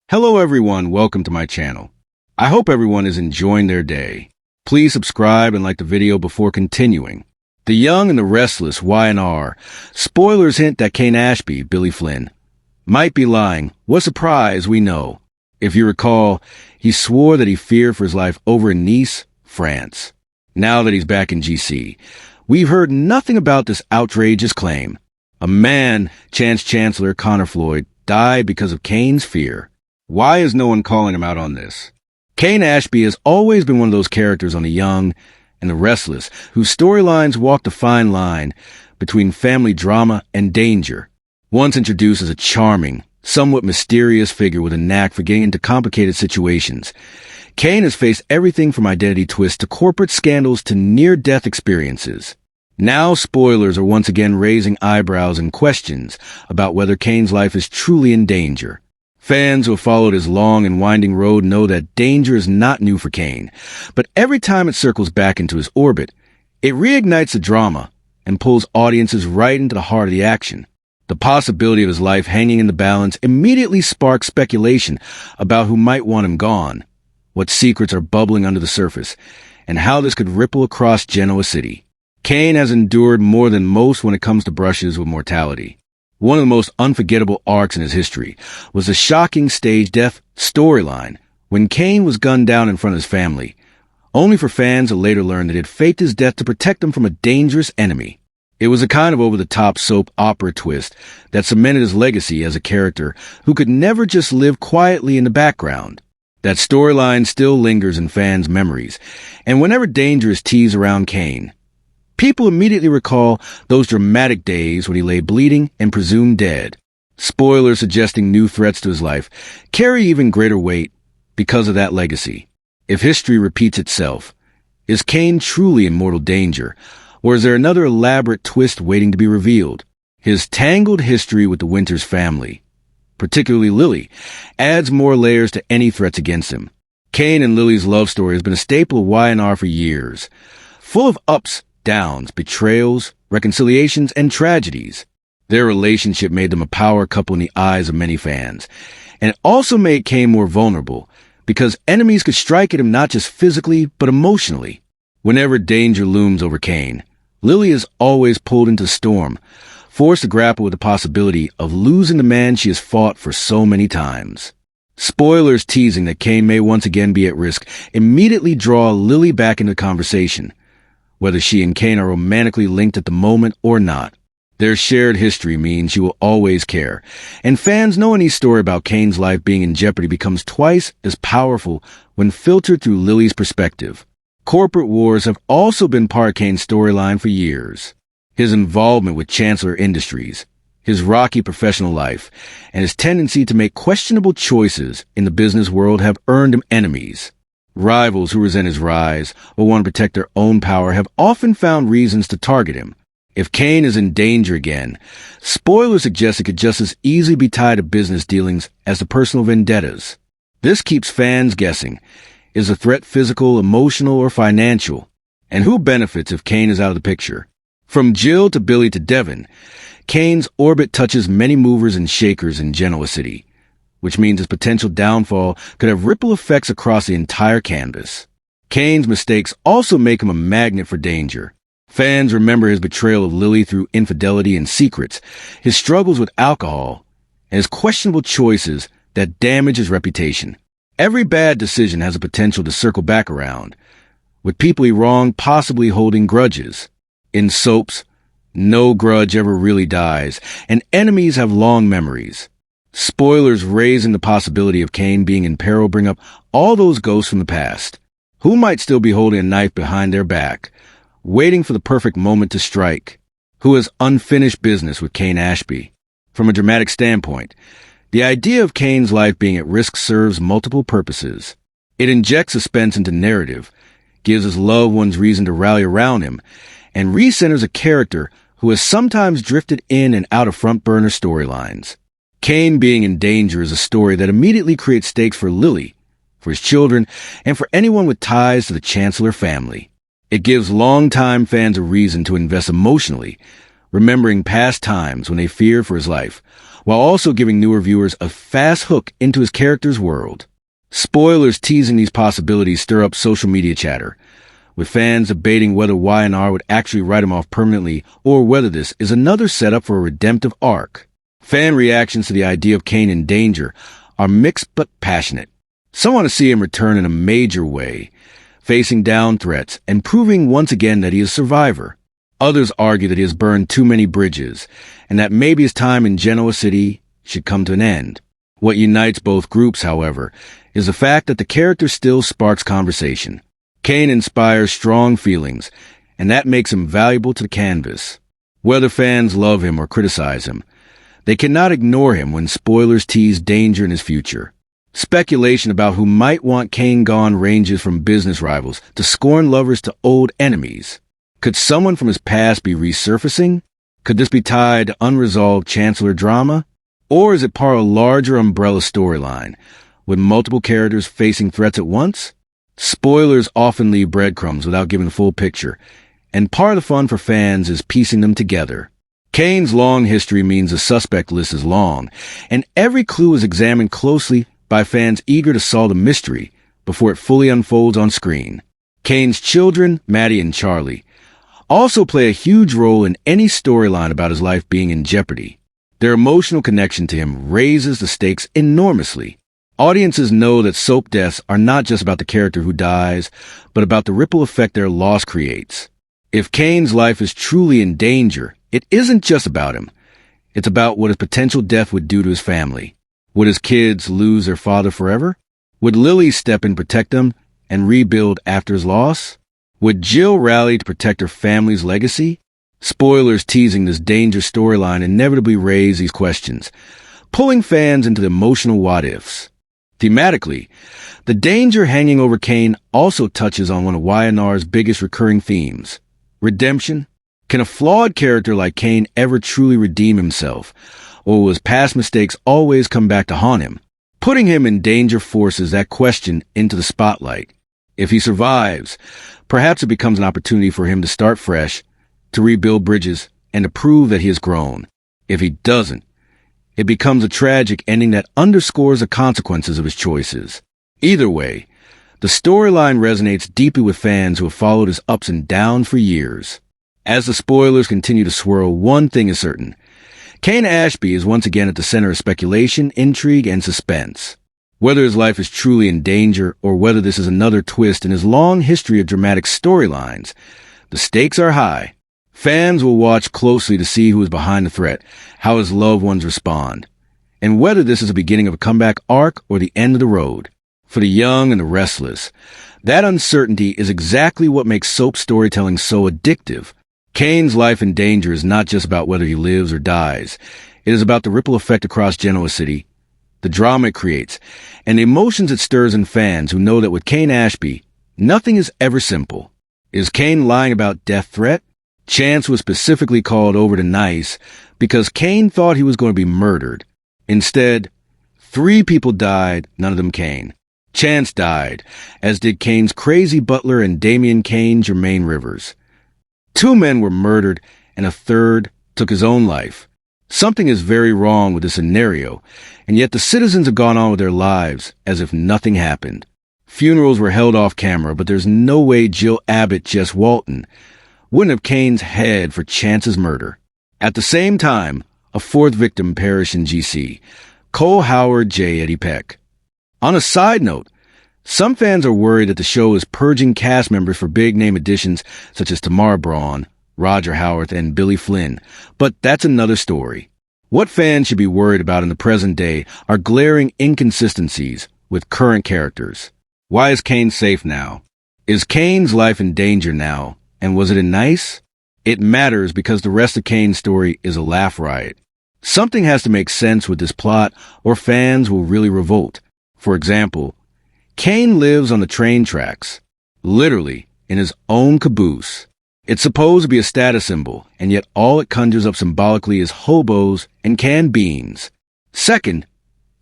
Hello everyone, welcome to my channel. I hope everyone is enjoying their day. Please subscribe and like the video before continuing. The Young and the Restless, Y&R. Spoilers hint that Kane Ashby, Billy Flynn, might be lying. What surprise, we know. If you recall, he swore that he feared for his life over in Nice, France. Now that he's back in GC, we've heard nothing about this outrageous claim. A man, Chance Chancellor Connor Floyd, died because of Kane's fear. Why is no one calling him out on this? Kane Ashby has always been one of those characters on The Young and the Restless, whose storylines walked a fine line between family drama and danger. Once introduced as a charming, somewhat mysterious figure with a knack for getting into complicated situations, Kane has faced everything from identity twists to corporate scandals to near-death experiences. Now spoilers are once again raising eyebrows and questions about whether Kane's life is truly in danger. Fans who have followed his long and winding road know that danger is not new for Kane, but every time it circles back into his orbit, it reignites the drama and pulls audiences right into the heart of the action. The possibility of his life hanging in the balance immediately sparks speculation about who might want him gone, what secrets are bubbling under the surface, and how this could ripple across Genoa City. Kane has endured more than most when it comes to brushes with mortality. One of the most unforgettable arcs in his history was the shocking stage death storyline when Kane was gunned down in front of his family, only for fans to later learn that he had faked his death to protect them from a dangerous enemy. It was a kind of over-the-top soap opera twist that cemented his legacy as a character who could never just live quietly in the background. That storyline still lingers in fans' memories, and whenever danger is teased around Kane, people immediately recall those dramatic days when he lay bleeding and presumed dead. Spoilers suggesting new threats to his life carry even greater weight because of that legacy. If history repeats itself, is Kane truly in mortal danger, or is there another elaborate twist waiting to be revealed? His tangled history with the Winters family, particularly Lily, adds more layers to any threats against him. Kane and Lily's love story has been a staple of Y&R for years, full of ups, downs, betrayals, reconciliations, and tragedies. Their relationship made them a power couple in the eyes of many fans, and it also made Kane more vulnerable because enemies could strike at him not just physically, but emotionally. Whenever danger looms over Kane, Lily is always pulled into the storm, forced to grapple with the possibility of losing the man she has fought for so many times. Spoilers teasing that Kane may once again be at risk immediately draw Lily back into the conversation, whether she and Kane are romantically linked at the moment or not. Their shared history means she will always care, and fans know any story about Kane's life being in jeopardy becomes twice as powerful when filtered through Lily's perspective. Corporate wars have also been part of Kane's storyline for years. His involvement with Chancellor Industries, his rocky professional life, and his tendency to make questionable choices in the business world have earned him enemies. Rivals who resent his rise or want to protect their own power have often found reasons to target him. If Kane is in danger again, spoilers suggest it could just as easily be tied to business dealings as to personal vendettas. This keeps fans guessing. Is the threat physical, emotional, or financial? And who benefits if Kane is out of the picture? From Jill to Billy to Devin, Kane's orbit touches many movers and shakers in Genoa City, which means his potential downfall could have ripple effects across the entire canvas. Kane's mistakes also make him a magnet for danger. Fans remember his betrayal of Lily through infidelity and secrets, his struggles with alcohol, and his questionable choices that damage his reputation. Every bad decision has a potential to circle back around, with people he wronged possibly holding grudges. In soaps, no grudge ever really dies, and enemies have long memories. Spoilers raising the possibility of Kane being in peril bring up all those ghosts from the past, who might still be holding a knife behind their back, waiting for the perfect moment to strike, who has unfinished business with Kane Ashby. From a dramatic standpoint, the idea of Kane's life being at risk serves multiple purposes. It injects suspense into narrative, gives his loved ones reason to rally around him, and recenters a character who has sometimes drifted in and out of front-burner storylines. Kane being in danger is a story that immediately creates stakes for Lily, for his children, and for anyone with ties to the Chancellor family. It gives longtime fans a reason to invest emotionally, remembering past times when they feared for his life, while also giving newer viewers a fast hook into his character's world. Spoilers teasing these possibilities stir up social media chatter, with fans debating whether Y&R would actually write him off permanently or whether this is another setup for a redemptive arc. Fan reactions to the idea of Kane in danger are mixed but passionate. Some want to see him return in a major way, facing down threats and proving once again that he is a survivor. Others argue that he has burned too many bridges and that maybe his time in Genoa City should come to an end. What unites both groups, however, is the fact that the character still sparks conversation. Kane inspires strong feelings, and that makes him valuable to the canvas. Whether fans love him or criticize him, they cannot ignore him when spoilers tease danger in his future. Speculation about who might want Kane gone ranges from business rivals to scorned lovers to old enemies. Could someone from his past be resurfacing? Could this be tied to unresolved Chancellor drama? Or is it part of a larger umbrella storyline, with multiple characters facing threats at once? Spoilers often leave breadcrumbs without giving the full picture, and part of the fun for fans is piecing them together. Kane's long history means the suspect list is long, and every clue is examined closely by fans eager to solve the mystery before it fully unfolds on screen. Kane's children, Maddie and Charlie, also play a huge role in any storyline about his life being in jeopardy. Their emotional connection to him raises the stakes enormously. Audiences know that soap deaths are not just about the character who dies, but about the ripple effect their loss creates. If Kane's life is truly in danger, it isn't just about him. It's about what his potential death would do to his family. Would his kids lose their father forever? Would Lily step in, protect them, and rebuild after his loss? Would Jill rally to protect her family's legacy? Spoilers teasing this danger storyline inevitably raise these questions, pulling fans into the emotional what-ifs. Thematically, the danger hanging over Kane also touches on one of Y&R's biggest recurring themes: redemption. Can a flawed character like Kane ever truly redeem himself, or will his past mistakes always come back to haunt him? Putting him in danger forces that question into the spotlight. If he survives, perhaps it becomes an opportunity for him to start fresh, to rebuild bridges, and to prove that he has grown. If he doesn't, it becomes a tragic ending that underscores the consequences of his choices. Either way, the storyline resonates deeply with fans who have followed his ups and downs for years. As the spoilers continue to swirl, one thing is certain: Kane Ashby is once again at the center of speculation, intrigue, and suspense. Whether his life is truly in danger or whether this is another twist in his long history of dramatic storylines, the stakes are high. Fans will watch closely to see who is behind the threat, how his loved ones respond, and whether this is the beginning of a comeback arc or the end of the road. For the young and the restless, that uncertainty is exactly what makes soap storytelling so addictive. Kane's life in danger is not just about whether he lives or dies. It is about the ripple effect across Genoa City, the drama it creates, and the emotions it stirs in fans who know that with Kane Ashby, nothing is ever simple. Is Kane lying about death threat? Chance was specifically called over to Nice because Kane thought he was going to be murdered. Instead, 3 people died, none of them Kane. Chance died, as did Kane's crazy butler and Damian Kane Jermaine Rivers. 2 men were murdered, and a third took his own life. Something is very wrong with this scenario, and yet the citizens have gone on with their lives as if nothing happened. Funerals were held off camera, but there's no way Jill Abbott, Jess Walton, wouldn't have Kane's head for Chance's murder. At the same time, a 4th victim perished in GC, Cole Howard J. Eddie Peck. On a side note, some fans are worried that the show is purging cast members for big-name additions such as Tamara Braun, Roger Howarth, and Billy Flynn, but that's another story. What fans should be worried about in the present day are glaring inconsistencies with current characters. Why is Kane safe now? Is Kane's life in danger now? And was it in Nice? It matters because the rest of Kane's story is a laugh riot. Something has to make sense with this plot or fans will really revolt. For example, Kane lives on the train tracks, literally in his own caboose. It's supposed to be a status symbol, and yet all it conjures up symbolically is hobos and canned beans. Second,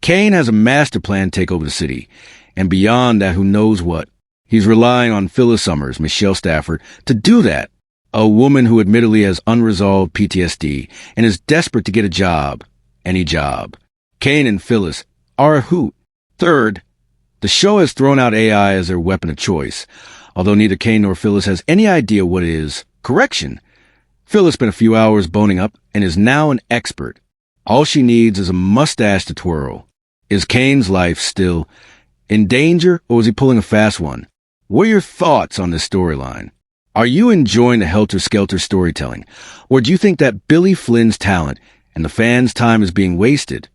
Kane has a master plan to take over the city, and beyond that, who knows what. He's relying on Phyllis Summers, Michelle Stafford, to do that, a woman who admittedly has unresolved PTSD and is desperate to get a job. any job. Kane and Phyllis are a hoot. Third, the show has thrown out AI as their weapon of choice, although neither Kane nor Phyllis has any idea what it is. Correction. Phyllis spent a few hours boning up and is now an expert. All she needs is a mustache to twirl. Is Kane's life still in danger, or is he pulling a fast one? What are your thoughts on this storyline? Are you enjoying the helter-skelter storytelling, or do you think that Billy Flynn's talent and the fans' time is being wasted?